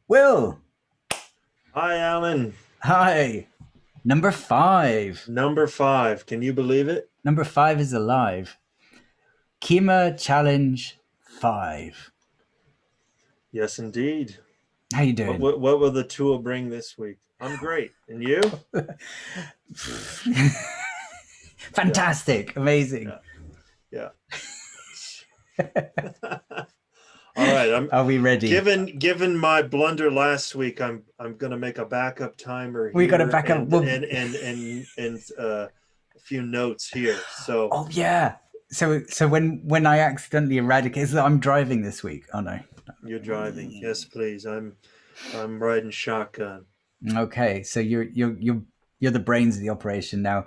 Will. Hi, Alan. Hi. Number 5. Number 5. Can you believe it? Number 5 is alive. Kyma Challenge 5. Yes, indeed. How you doing? What will the tool bring this week? I'm great. And you? Fantastic. Amazing. Yeah. All right. Are we ready? Given my blunder last week, I'm going to make a backup timer. We got a backup and a few notes here. So. Oh yeah. So when I accidentally eradicate, I'm driving this week. Oh no. You're driving. Yes, please. I'm riding shotgun. Okay. So you're the brains of the operation now.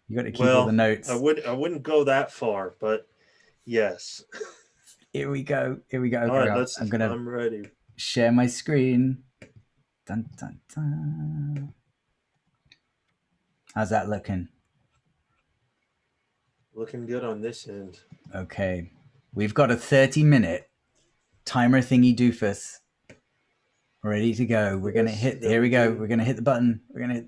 You got to keep all the notes. I wouldn't go that far, but yes. Here we go. Okay, all right, I'm ready. Share my screen. Dun, dun, dun. How's that looking? Looking good on this end. Okay. We've got a 30-minute timer thingy doofus ready to go. We're going to hit. Here we go. We're going to hit the button. We're going to hit.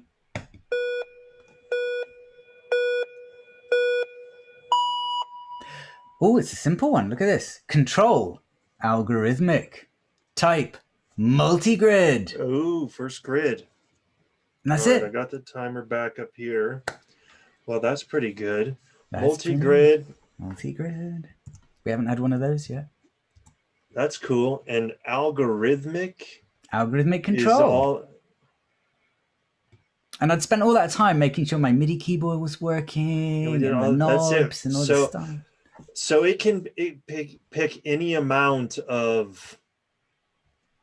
Oh, it's a simple one. Look at this. Control. Algorithmic. Type. Multigrid. Oh, first grid. And that's it. I got the timer back up here. Well, that's pretty good. Multigrid. Multigrid. We haven't had one of those yet. That's cool. And algorithmic. Algorithmic control. And I'd spent all that time making sure my MIDI keyboard was working, and the knobs and all this stuff. So it can pick any amount of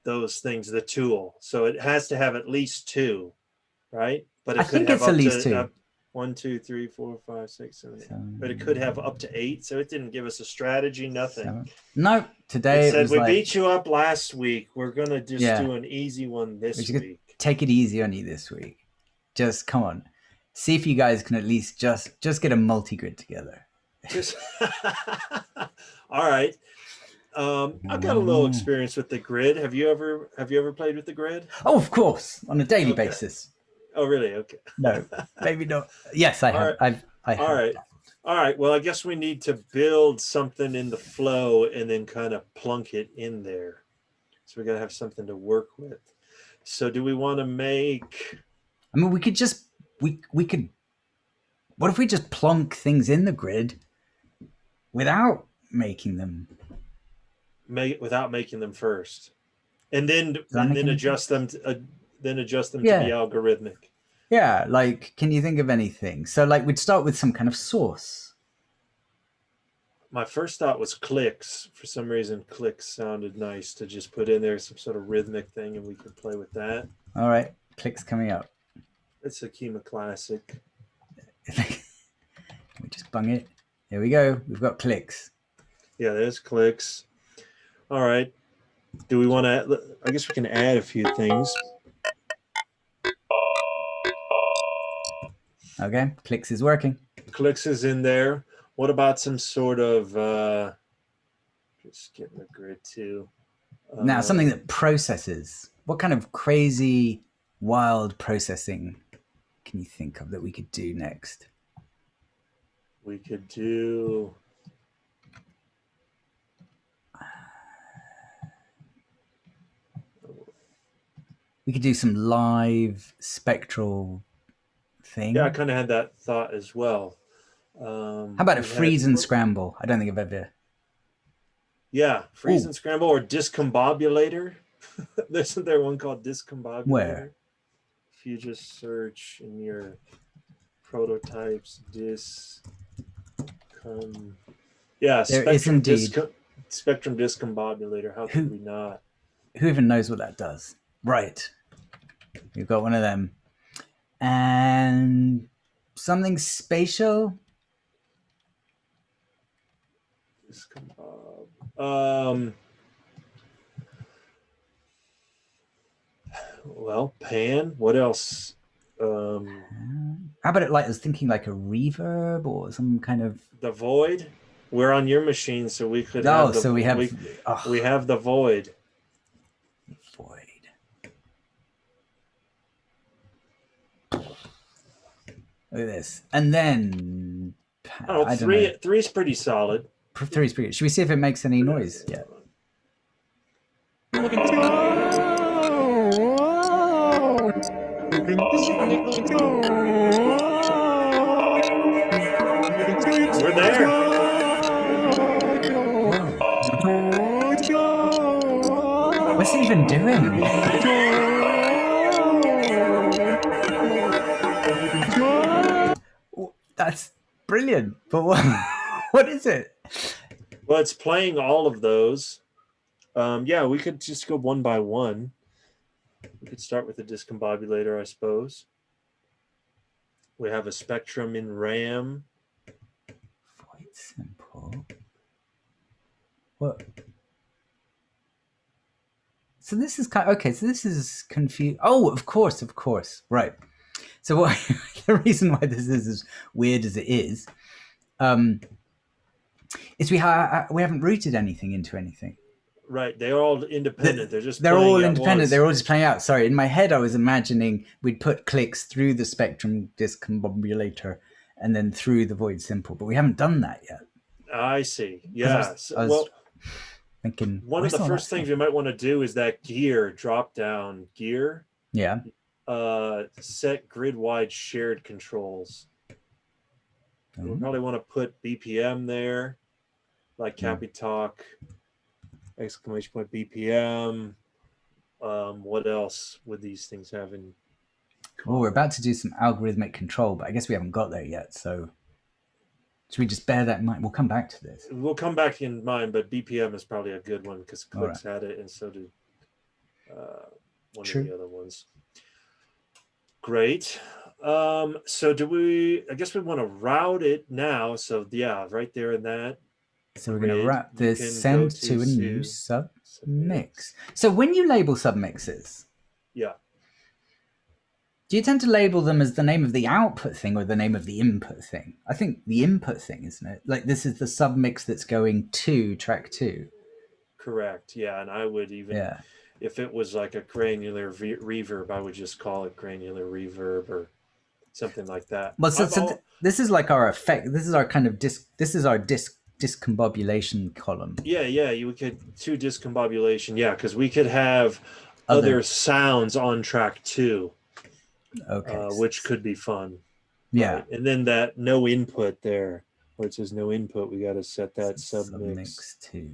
those things, the tool. So it has to have at least 2, right? But I think it's at least 2. 1, 2, 3, 4, 5, 6, 7, 8. But it could have up to 8. So it didn't give us a strategy, nothing. No, today it said we beat you up last week. We're going to just do an easy one this week. Take it easy on you this week. Just come on. See if you guys can at least just get a multigrid together. All right. I've got a little experience with the grid. Have you ever played with the grid? Oh, of course, on a daily basis. Oh, really? Okay. No, maybe not. Yes, I have. Right. All right. Well, I guess we need to build something in the flow and then kind of plunk it in there. So we got to have something to work with. So do we want to make? I mean, we could just we could. What if we just plonk things in the grid without making them? Without making them first, and then adjust them. Then adjust them to be algorithmic. Yeah, like, can you think of anything? So, like, we'd start with some kind of source. My first thought was clicks. For some reason, clicks sounded nice to just put in there, some sort of rhythmic thing, and we could play with that. All right, clicks coming up. It's a Kyma classic. We just bung it. Here we go. We've got clicks. Yeah, there's clicks. All right. Do we want to? I guess we can add a few things. Okay, clicks is working. Clicks is in there. What about some sort of just getting the grid too? Now, something that processes. What kind of crazy, wild processing can you think of that we could do next? We could do. We could do some live spectral thing. Yeah, I kind of had that thought as well. How about a freeze and scramble? I don't think I've ever. Yeah, freeze and scramble or discombobulator. Isn't there one called discombobulator? Where? If you just search in your prototypes, yeah, there is indeed. Spectrum discombobulator. How could we not? Who even knows what that does? Right. We've got one of them. And something spatial. Well, pan. What else? How about it? Like I was thinking, like a reverb or some kind of the void. We're on your machine, so we could Oh, have the so we have we have the void. void. Look at this, and then I don't know. Three's pretty solid. Three's pretty good. Should we see if it makes any noise? Yeah. We're there. What's he even doing? That's brilliant. But what is it? Well, it's playing all of those. Yeah, we could just go one by one. We could start with the discombobulator, I suppose. We have a spectrum in RAM. Quite simple. What? So this is kind of, okay. So this is confused. Oh, of course. Right. So what? The reason why this is as weird as it is we haven't rooted anything into anything. Right, they're all independent. They're all independent. They're all just playing out. Sorry, in my head, I was imagining we'd put clicks through the spectrum discombobulator and then through the void simple, but we haven't done that yet. I see. Yeah. I was thinking one of the first things you might want to do is that gear drop down gear. Yeah. Set grid wide shared controls. We probably want to put BPM there, like Cappy Talk, exclamation point BPM. What else would these things have in? Well, we're about to do some algorithmic control, but I guess we haven't got there yet. So should we just bear that in mind? We'll come back to this. We'll come back in mind, but BPM is probably a good one because Clicks had it, and so did one of the other ones. Great. So do we? I guess we want to route it now. So yeah, right there in that. So we're going to wrap this, send to a new submix. So when you label submixes, yeah, do you tend to label them as the name of the output thing or the name of the input thing? I think the input thing, isn't it? Like this is the submix that's going to track 2. Correct. Yeah, and I would even, if it was like a granular reverb, I would just call it granular reverb or something like that. Well, this is like our effect. This is our kind of this is our discombobulation column. Yeah, you could to discombobulation. Yeah, because we could have other sounds on track 2. Okay. Which could be fun. Yeah. Right? And then that no input there, where it says no input, we got to set that submix to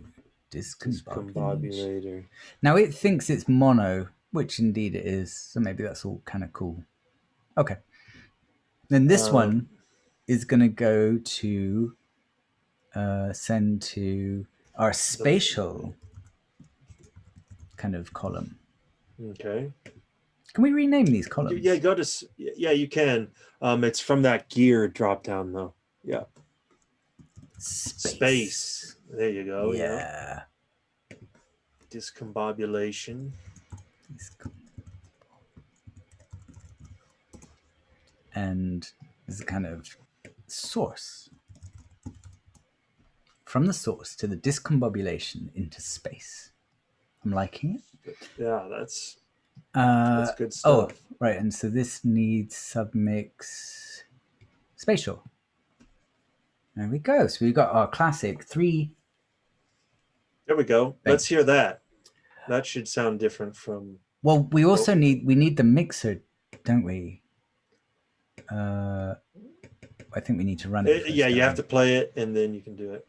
discombobulator. Discombobulator. Now it thinks it's mono, which indeed it is. So maybe that's all kind of cool. Okay. Then this one is going to go to send to our spatial kind of column. Okay. Can we rename these columns? Yeah, you can. It's from that gear drop down though. Yeah. Space. There you go. Yeah. Discombobulation. And this is a kind of source. From the source to the discombobulation into space. I'm liking it. Yeah, that's good stuff. Oh, right. And so this needs submix spatial. There we go. So we've got our classic 3. There we go. Let's hear that. That should sound different from. Well, we also need the mixer, don't we? I think we need to run it. Yeah, you have to play it and then you can do it.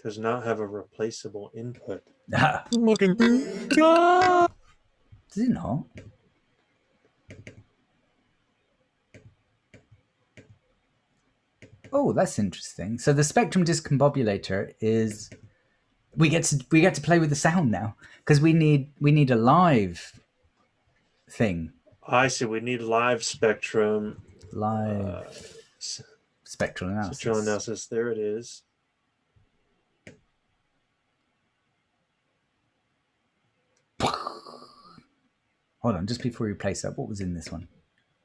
Does not have a replaceable input. Does it not? Oh, that's interesting. So the spectrum discombobulator is we get to play with the sound now because we need a live thing. I see. We need live spectrum. Spectral analysis. Spectral analysis. There it is. Hold on, just before we replace that, what was in this one?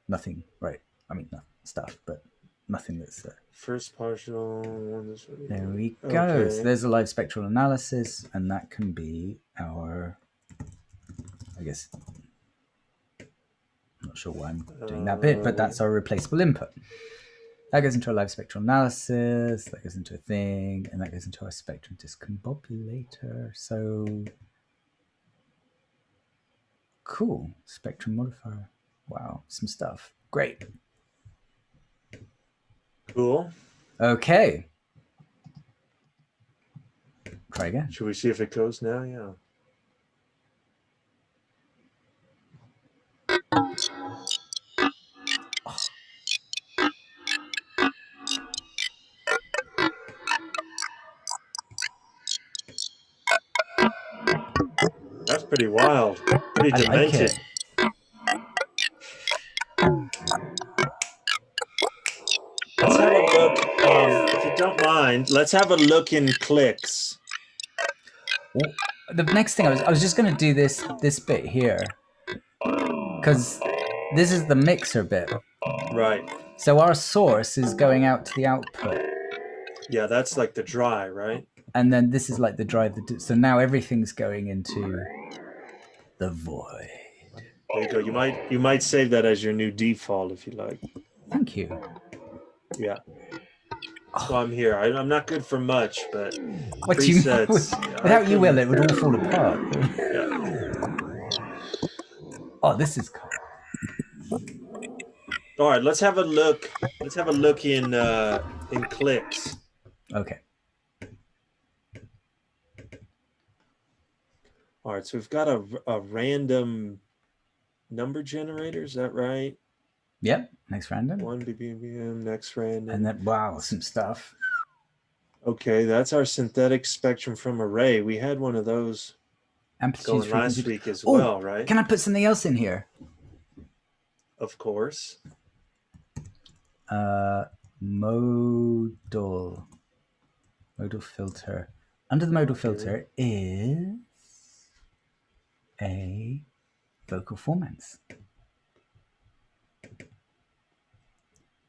Nothing, right? I mean, no. stuff, but nothing that's first partial. There we go. Okay. So there's a live spectral analysis, and that can be our, I guess, I'm not sure why I'm doing that bit, but that's our replaceable input. That goes into a live spectral analysis, that goes into a thing, and that goes into our spectral discombobulator. So cool. Spectrum modifier. Wow, some stuff. Great. Cool. Okay. Try again. Should we see if it goes now? Yeah. That's pretty wild. Pretty demented. Like Let's have a look. If you don't mind, let's have a look in clicks. Well, the next thing I was just going to do this bit here, because this is the mixer bit. Right. So our source is going out to the output. Yeah, that's like the dry, right? And then this is like the drive. So now everything's going into the void. There you go. You might save that as your new default if you like. Thank you. Yeah. That's why I'm here. I'm not good for much, but what presets. Without you, Will, it would all fall apart. Yeah. Oh, this is cool. All right, let's have a look. Let's have a look in clicks. Okay. All right, so we've got a random number generator. Is that right? Yep. Next random. 1 BPM, next random. And then, wow, some stuff. Okay, that's our synthetic spectrum from array. We had one of those going last week as well, right? Can I put something else in here? Of course. Modal filter. Under the modal filter is a vocal formants.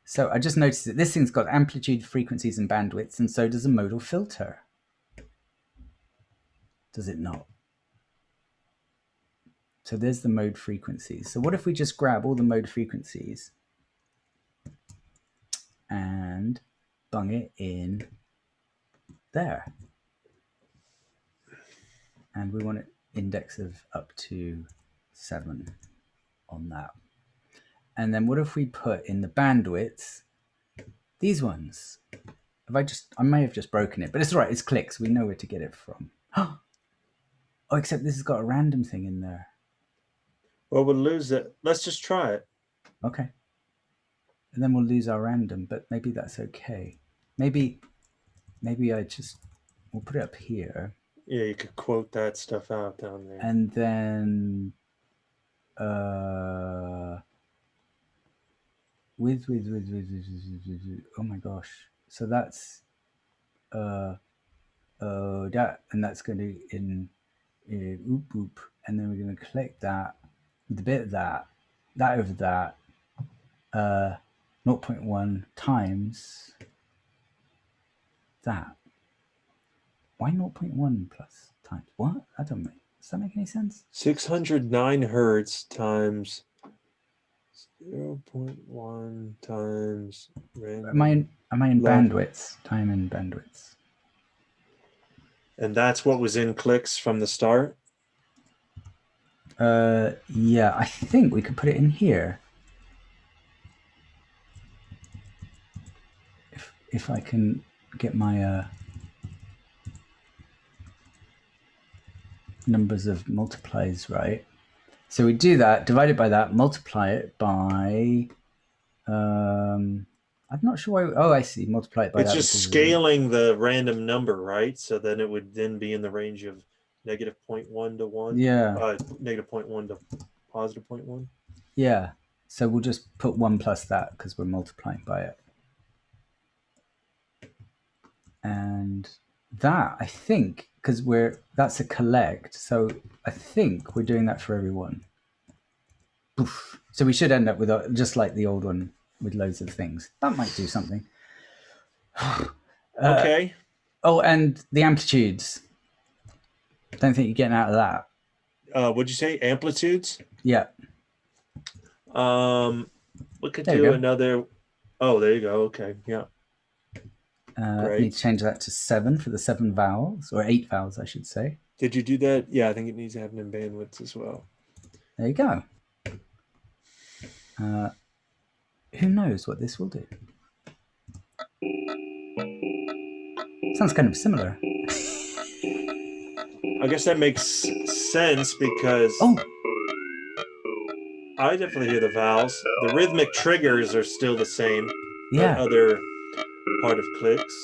So I just noticed that this thing's got amplitude, frequencies, and bandwidths, and so does a modal filter. Does it not? So there's the mode frequencies. So what if we just grab all the mode frequencies and bung it in there? And we want an index of up to 7 on that. And then what if we put in the bandwidths these ones? I may have just broken it, but it's all right. It's clicks. We know where to get it from. Oh, except this has got a random thing in there. Well, we'll lose it. Let's just try it. Okay. And then we'll lose our random, but maybe that's okay. Maybe we'll put it up here. Yeah, you could quote that stuff out down there. And then with oh my gosh. So that's that, and that's going to in oop oop, and then we're going to click that with a bit of that over that 0.1 times that. Why 0.1 plus times what? I don't know. Does that make any sense? 609 hertz times 0.1 times random. Am I in bandwidths? Time in bandwidths. And that's what was in clicks from the start? Yeah, I think we could put it in here. If I can get my numbers of multiplies right. So we do that, divide it by that, multiply it by I'm not sure why. Oh, I see. Multiply it by it's that. It's just scaling the random number, right? So then it would then be in the range of negative 0.1 to 1. Yeah. Negative 0.1 to positive 0.1. Yeah. So we'll just put 1 plus that because we're multiplying by it. And that, I think, because that's a collect. So I think we're doing that for everyone. Oof. So we should end up with just like the old one. with loads of things. That might do something. Okay. Oh, and the amplitudes. Don't think you're getting out of that. What'd you say? Amplitudes? Yeah. We could There you do go. another. Oh, there you go. Okay. Yeah. Great. Need to change that to 7 for the 7 vowels, or 8 vowels, I should say. Did you do that? Yeah, I think it needs to happen in bandwidths as well. There you go. Who knows what this will do? Sounds kind of similar. I guess that makes sense because I definitely hear the vowels. The rhythmic triggers are still the same. Yeah. That other part of clicks.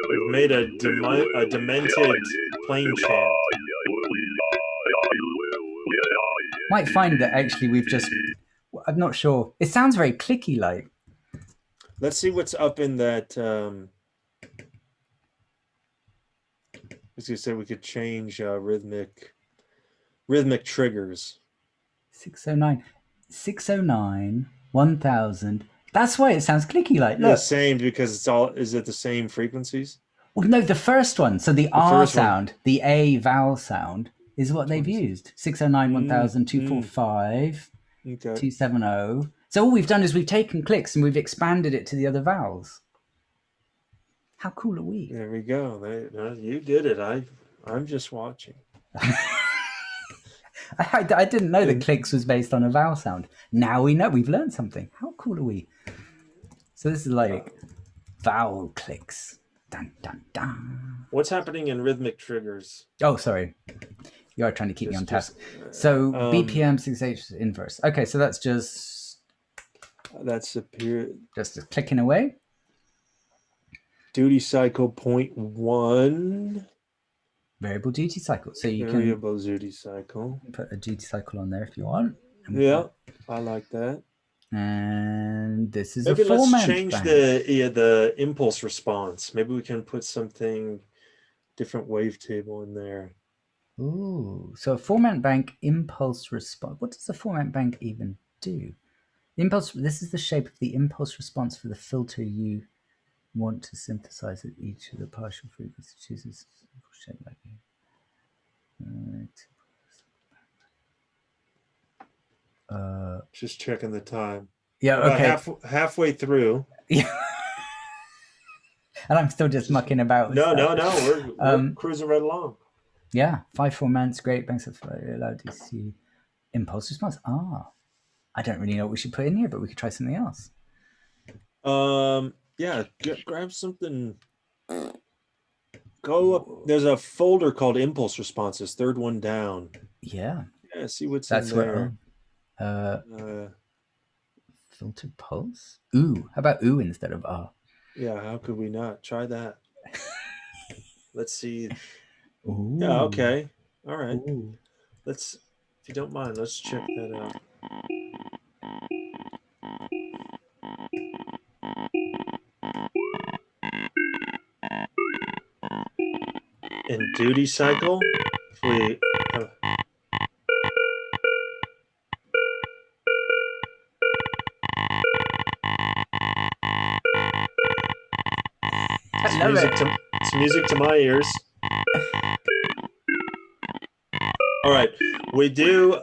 We've made a demented plain chant. Might find that actually we've just... I'm not sure. It sounds very clicky-like. Let's see what's up in that... as you said, we could change rhythmic triggers. 609. 609, 1000. That's why it sounds clicky like. Look. The same because it's all. Is it the same frequencies? Well, no, the first one. So the R sound, the A vowel sound, is what they've used. 609, 1000, 245, 270. So all we've done is we've taken clicks and we've expanded it to the other vowels. How cool are we? There we go. You did it. I'm just watching. I didn't know that clicks was based on a vowel sound. Now we know. We've learned something. How cool are we? So this is like vowel clicks. Dun, dun, dun. What's happening in rhythmic triggers? Oh, sorry. You are trying to keep me on task. So BPM 68 inverse. Okay, so that's just... That's a period. Just clicking away. Duty cycle 0.1. Variable duty cycle. So you variable duty cycle. Put a duty cycle on there if you want. Yeah, I like that. And this is maybe a formant let's change the impulse response. Maybe we can put something different wavetable in there. Ooh, so a formant bank impulse response. What does the formant bank even do? The impulse. This is the shape of the impulse response for the filter you want to synthesize at each of the partial frequency chooses shape like just checking the time. Yeah, okay. About halfway through. Yeah. And I'm still just mucking about. No. We're cruising right along. Yeah, 5 formants, great banks of allowed to see impulse response. I don't really know what we should put in here, but we could try something else. Yeah, grab something. Go up. There's a folder called impulse responses, third one down. Yeah. Yeah, see what's in there. Filtered pulse? Ooh. How about ooh instead of ah? Yeah, how could we not? Try that. Let's see. Ooh. Yeah, okay. All right. Ooh. If you don't mind, let's check that out. In duty cycle, if we it's music to my ears. All right, we do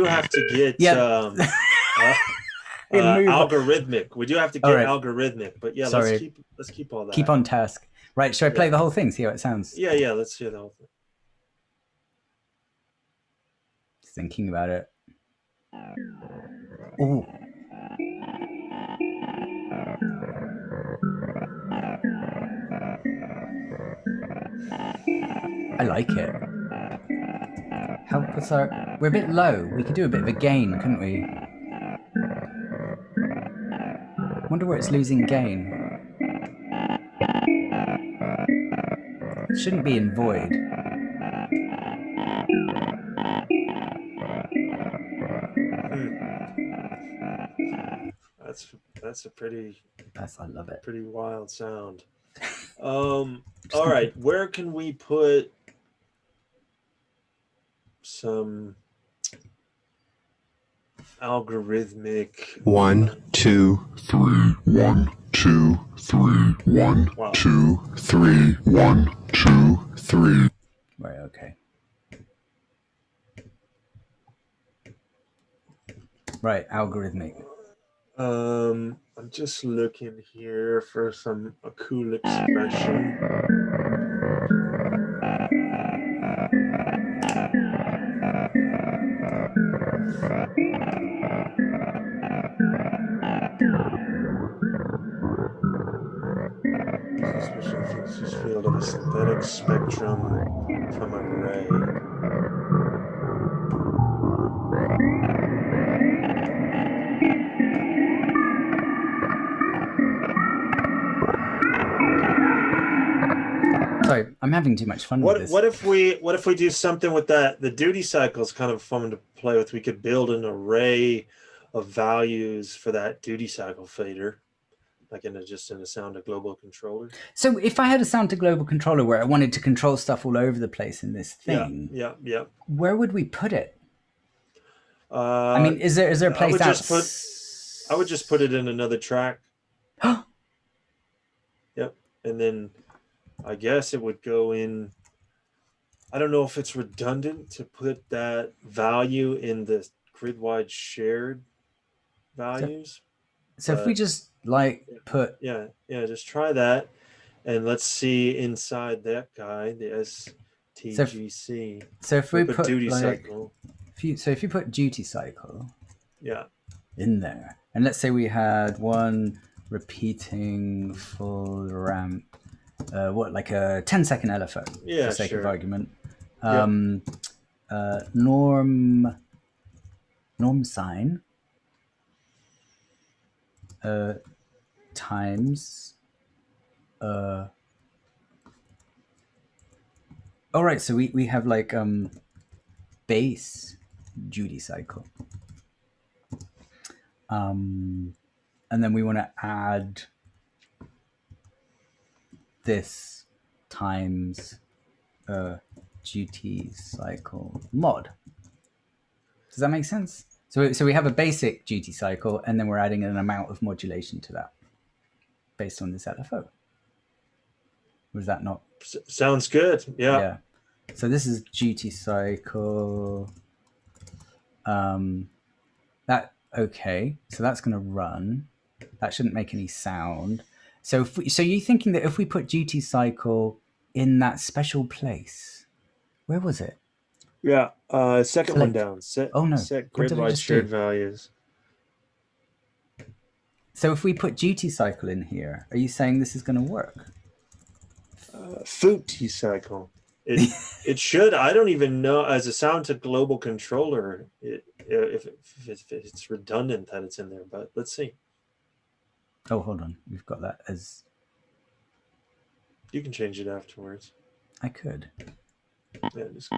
have to get algorithmic. We do have to get algorithmic, but yeah, sorry. let's keep all that. Keep on task. Right, should I play the whole thing? See how it sounds? Yeah, let's hear the whole thing. Just thinking about it. Ooh. I like it. We're a bit low. We could do a bit of a gain, couldn't we? Wonder where it's losing gain. It shouldn't be in void. That's a pretty. I love it. Pretty wild sound. All right, where can we put some algorithmic 1 2 3 1 2 3 1 Wow. 2 3 1 2 3. Right, okay. Right, algorithmic. I'm just looking here for a cool expression. Expression features field of a synthetic spectrum from an array. Sorry, I'm having too much fun with this. What if we do something with that? The duty cycle is kind of fun to play with. We could build an array of values for that duty cycle fader, like in a sound to global controller. So if I had a sound to global controller where I wanted to control stuff all over the place in this thing, yeah. where would we put it? I mean, is there a place I would just put it in another track. Yep, and then I guess it would go in. I don't know if it's redundant to put that value in the grid-wide shared values. So if we just like put just try that, and let's see inside that guy, the STGC. So if we put duty like, cycle. If you put duty cycle, yeah, in there, and let's say we had one repeating full ramp, like a 10-second LFO for sake of argument. Norm sine times all right, so we have like base duty cycle, and then we want to add this times duty cycle mod. Does that make sense? So we have a basic duty cycle, and then we're adding an amount of modulation to that based on this LFO. Was that not? Sounds good. Yeah. So this is duty cycle. That okay. So that's going to run. That shouldn't make any sound. So you're thinking that if we put duty cycle in that special place, where was it? Yeah. Second one down. Set grid-wide shared values. So if we put duty cycle in here, are you saying this is going to work? Duty cycle. It should. I don't even know, as a sound to global controller, if it's redundant that it's in there, but let's see. Oh, hold on. We've got that as... You can change it afterwards. I could. Yeah, just...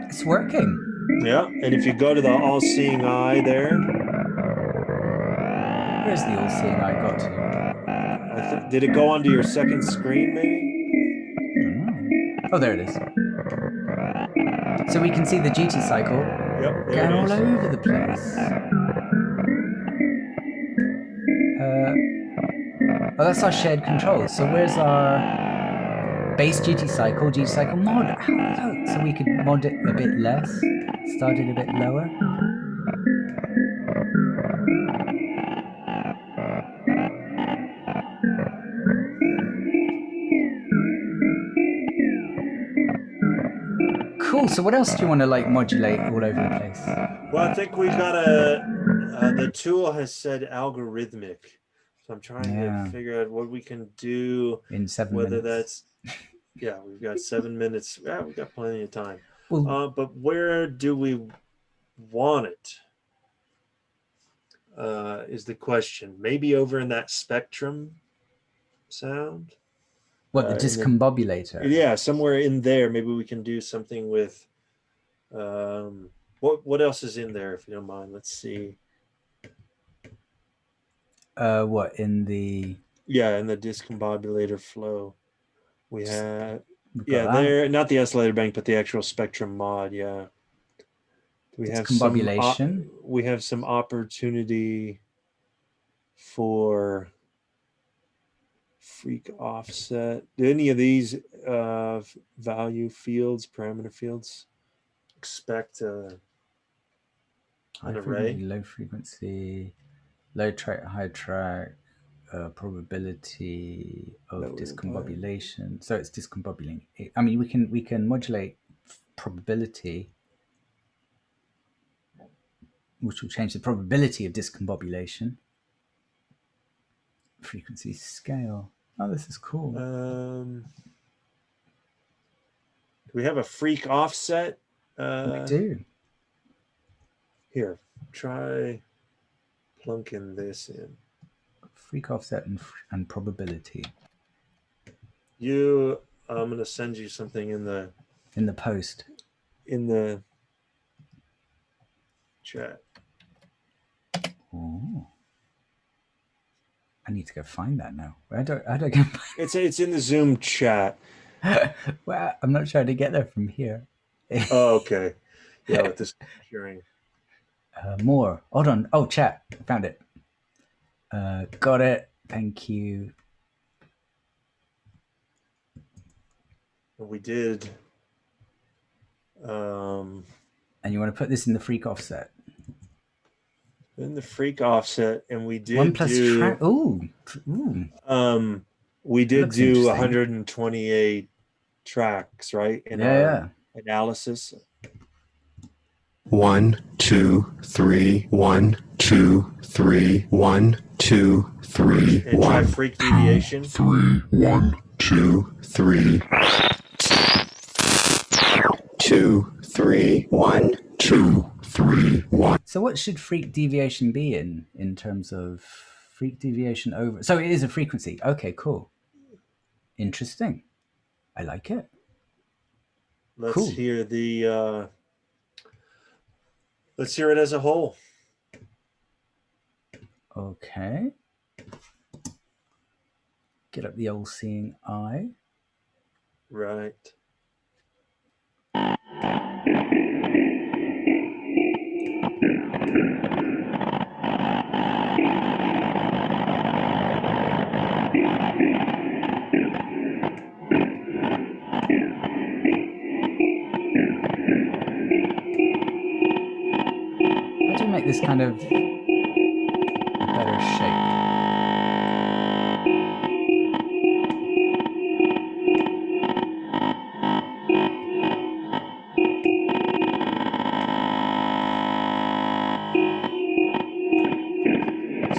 It's working. Yeah, and if you go to the all-seeing eye there... Where's the all-seeing eye got to? Did it go onto your second screen, maybe? I don't know. Oh, there it is. So we can see the duty cycle going all over the place. Oh, that's our shared control. So where's our base duty cycle mod? Oh, so we could mod it a bit less, start it a bit lower. Cool. So what else do you want to like modulate all over the place? Well, I think we've got the tool has said algorithmic. So I'm trying to figure out what we can do in 7 minutes. Whether that's we've got 7 minutes. Yeah, we've got plenty of time. Well, but where do we want it? Is the question. Maybe over in that spectrum sound. What, the discombobulator? Yeah, somewhere in there. Maybe we can do something with. What else is in there, if you don't mind? Let's see. What in the? Yeah, in the discombobulator flow. We Just- have, We've got yeah, that. there, not the oscillator bank, but the actual spectrum mod. Yeah. We have Discombobulation. we have some opportunity for freak offset. Do any of these value fields, parameter fields, expect an High array? frequency, low frequency, low track, high track, probability of Lower discombobulation. So it's discombobulating. I mean, we can modulate probability, which will change the probability of discombobulation. Frequency scale. Oh, this is cool. Do we have a freak offset? We do. Here, try plunking this in. Freak offset and probability. I'm going to send you something in the post. In the chat. Oh. I need to go find that now. How do I go find it? It's in the Zoom chat. Well, I'm not trying to get there from here. Oh, okay. Yeah, with this sharing. More. Hold on. Oh, chat. Found it. Got it. Thank you. We did. And you want to put this in the freak offset? In the freak offset, and we did 1 plus do. track. Ooh. We did do 128 tracks, right? In our analysis. 1, 2, 3, 1, 2, 3, 1, 2, 3, and try freak deviation. 3, 1, 2, 3. 2, 3, 1, 2, 3, 1. So what should freak deviation be in terms of freak deviation over? So it is a frequency. Okay, cool. Interesting. I like it. Let's hear let's hear it as a whole. Okay. Get up the old seeing eye. Right. How do you make this kind of a better shape?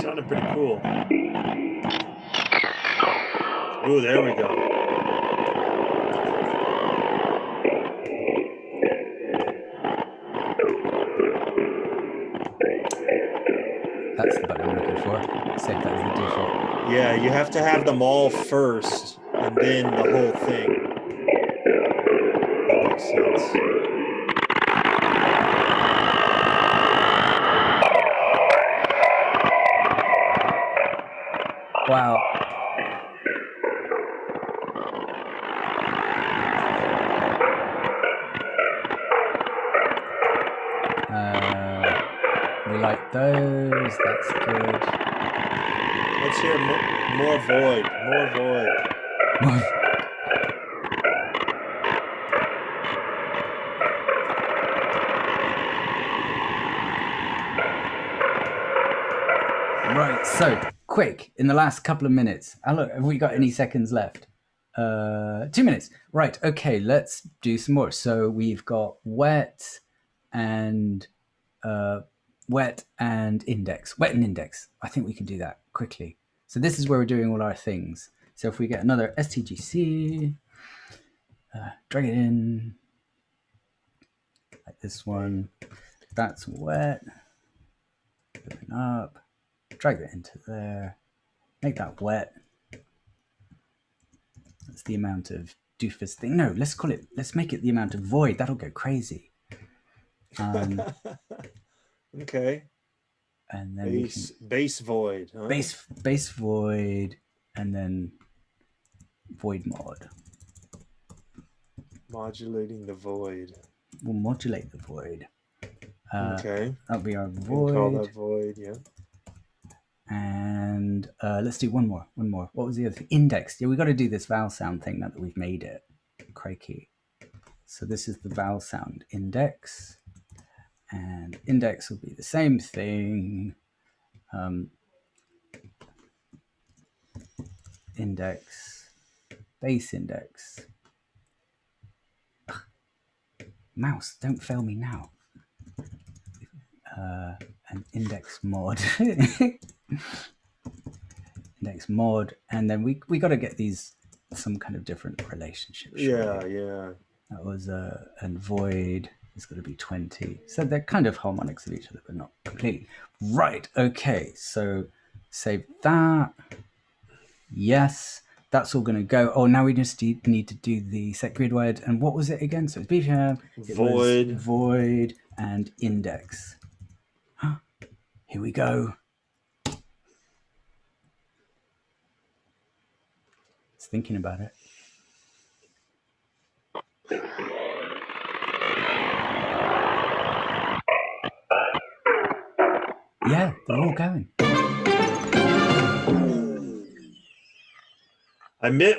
Sounded pretty cool. Ooh, there we go. That's the button I'm looking for. Save that as the default. Yeah, you have to have them all first, and then the whole thing. That makes sense. Wow. We like those. That's good. Let's hear more void. More void. Right, so quick, in the last couple of minutes. Look, have we got any seconds left? 2 minutes. Right, okay, let's do some more. So we've got wet and index. Wet and index. I think we can do that quickly. So this is where we're doing all our things. So if we get another STGC, drag it in, like this one, that's wet, open up, drag that into there, make that wet. That's the amount of doofus thing. No, let's make it the amount of void. That'll go crazy. Okay. And then base void. Huh? Base void. and then void mod. Modulating the void. We'll modulate the void. Okay. That'll be our You can void. call that void, yeah. And let's do one more. What was the other thing? Index. Yeah, we got to do this vowel sound thing now that we've made it. Crikey. So this is the vowel sound index. And index will be the same thing. Index, base index. Ugh. Mouse, don't fail me now. And index mod. Index mod, and then we got to get these some kind of different relationship. Yeah, yeah. That was and void is going to be 20. So they're kind of harmonics of each other, but not completely. Right. Okay. So save that. Yes. That's all going to go. Oh, now we just need to do the set grid word. And what was it again? So it's BPM, void, void, and index. Here we go. It's thinking about it. Yeah, they're all going.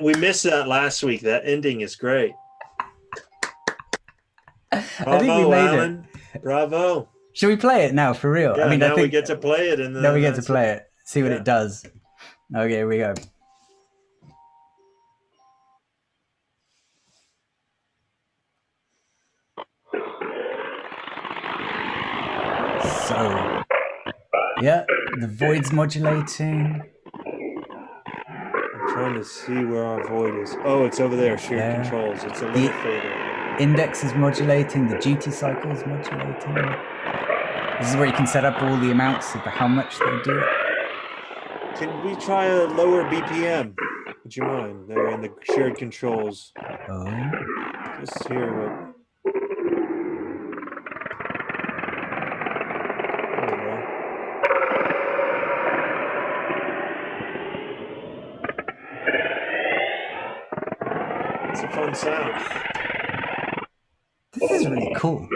We missed that last week. That ending is great. Bravo, I think we made Alan. It. Bravo. Should we play it now for real? Yeah, I mean, now I think we get to play it, and now we get to play it. See what it does. Okay, here we go. So, yeah, the void's modulating. I'm trying to see where our void is. Oh, it's over there. Shared controls. It's a little further. Index is modulating. The duty cycle is modulating. This is where you can set up all the amounts of how much they do it. Can we try a lower BPM? Would you mind? There in the shared controls. Oh. Just hear what. It's a fun sound. This is really cool.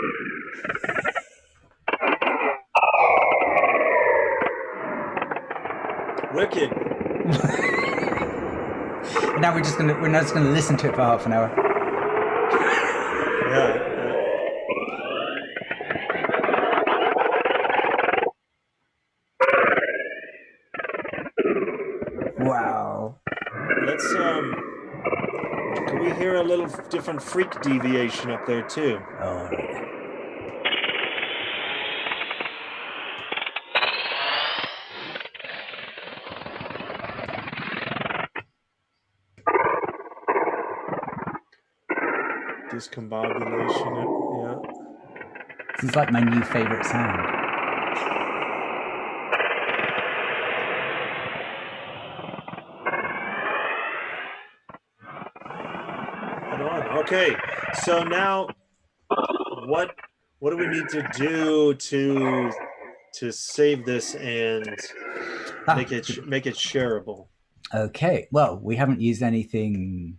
Wicked. And now we're just gonna listen to it for half an hour. Yeah. Wow. Let's can we hear a little different freak deviation up there too? Oh. Discombobulation, yeah. This is like my new favorite sound. Okay, so now what do we need to do to save this and make it shareable? Okay, well, we haven't used anything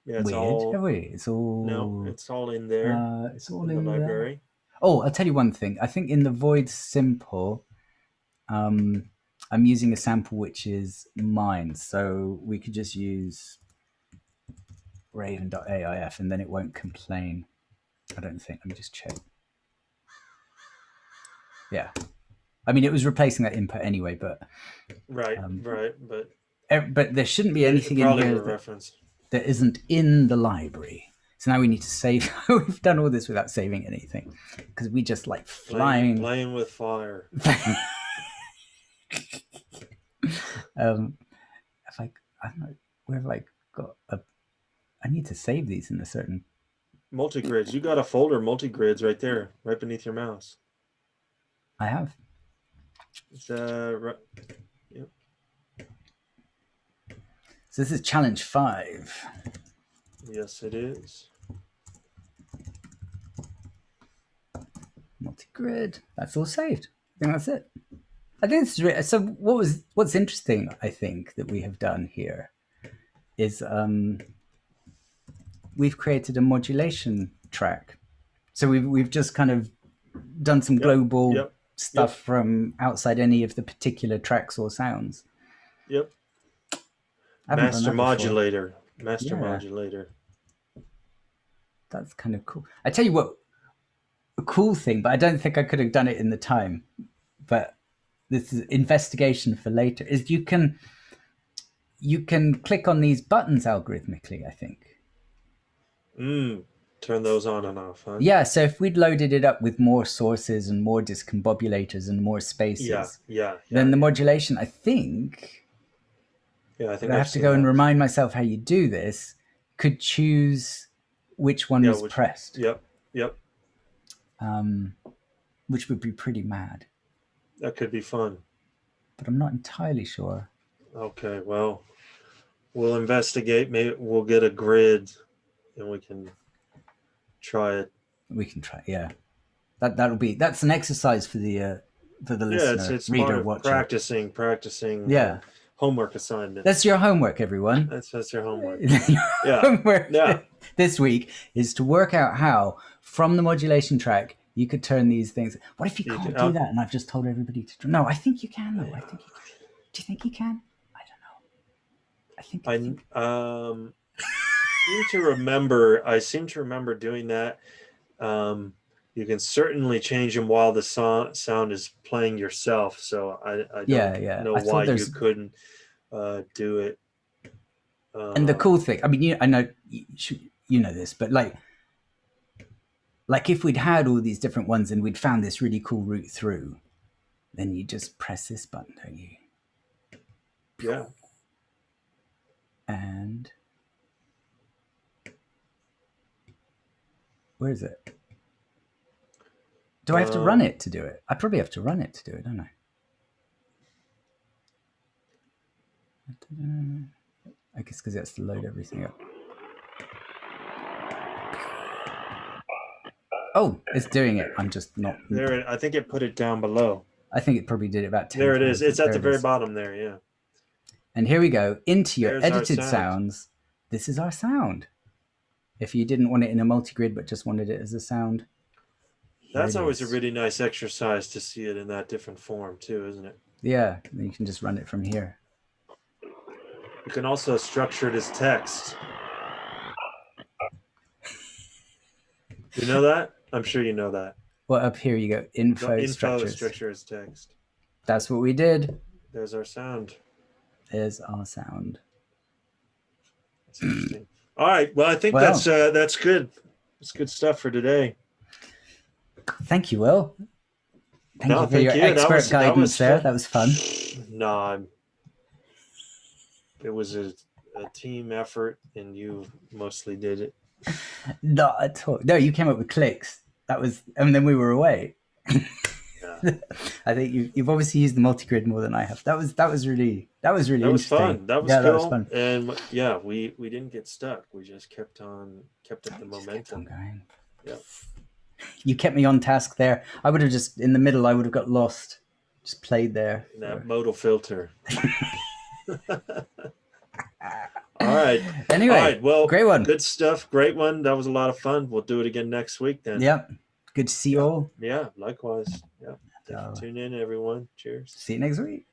weird, have we? It's all it's all in there. It's all in the library. There. Oh, I'll tell you one thing. I think in the void simple, I'm using a sample which is mine, so we could just use raven.aif and then it won't complain. I don't think. Let me just check. Yeah. I mean, it was replacing that input anyway, but right, but there shouldn't be anything in here that isn't in the library. So now we need to save. We've done all this without saving anything because we just like playing with fire. If I don't know where have I got a. I need to save these in a certain multigrids. You got a folder multigrids right there, right beneath your mouse. I have. It's yep. So this is challenge 5. Yes, it is. Multigrid. That's all saved. I think that's it. I think it's so. What's interesting, I think, that we have done here is we've created a modulation track. So we've just kind of done some global stuff from outside any of the particular tracks or sounds. Yep. Master modulator. Modulator. That's kind of cool. I tell you what, a cool thing, but I don't think I could have done it in the time. But this is investigation for later. Is you can click on these buttons algorithmically, I think. Turn those on and off, huh? Yeah, so if we'd loaded it up with more sources and more discombobulators and more spaces, then the modulation, I think... Yeah, I think I have to go and remind myself how you do this, could choose which one was pressed. Yep. Which would be pretty mad. That could be fun. But I'm not entirely sure. Okay, well, we'll investigate. Maybe we'll get a grid and we can try it. We can try, yeah. That's an exercise for the listener, it's reader, part of watcher. Practicing. Yeah. Homework assignment. That's your homework, everyone. That's your homework. Homework this week is to work out how, from the modulation track, you could turn these things. What if you can't do that? And I've just told everybody to. No, I think you can, though. I think you can. Do you think you can? I don't know. I seem to remember doing that. You can certainly change them while the sound is playing yourself. So I don't know why you couldn't do it. And the cool thing, I mean, I know you know this, but like if we'd had all these different ones and we'd found this really cool route through, then you just press this button, don't you? Yeah. And where is it? Do I have to run it to do it? I probably have to run it to do it, don't I? I guess because it has to load everything up. Oh, it's doing it. I'm just not... There, I think it put it down below. I think it probably did it about 10 There it is. It's at the very bottom there, yeah. And here we go. Into your edited sounds. This is our sound. If you didn't want it in a multigrid but just wanted it as a sound... That's always a really nice exercise to see it in that different form too, isn't it? Yeah, then you can just run it from here. You can also structure it as text. You know that? I'm sure you know that. Well, up here you go, info structures. Structure as text. That's what we did. There's our sound. There's our sound. That's interesting. All right. Well, I think that's good. That's good stuff for today. Thank you, Will. Thank you for your expert guidance there. That was fun. No, it was a team effort, and you mostly did it. Not at all. No, you came up with clicks. That was, and then we were away. Yeah. I think you've obviously used the multigrid more than I have. That was really interesting. Fun. That was cool. That was fun. And yeah, we didn't get stuck. We just kept up the momentum. Kept on going. Yeah. You kept me on task there. I would have just in the middle. I would have got lost. Just played there. That ModalFilter. All right. Anyway, all right. Well, great one. Good stuff. Great one. That was a lot of fun. We'll do it again next week then. Yep. Good to see you all. Yeah. Likewise. Yeah. Tune in, everyone. Cheers. See you next week.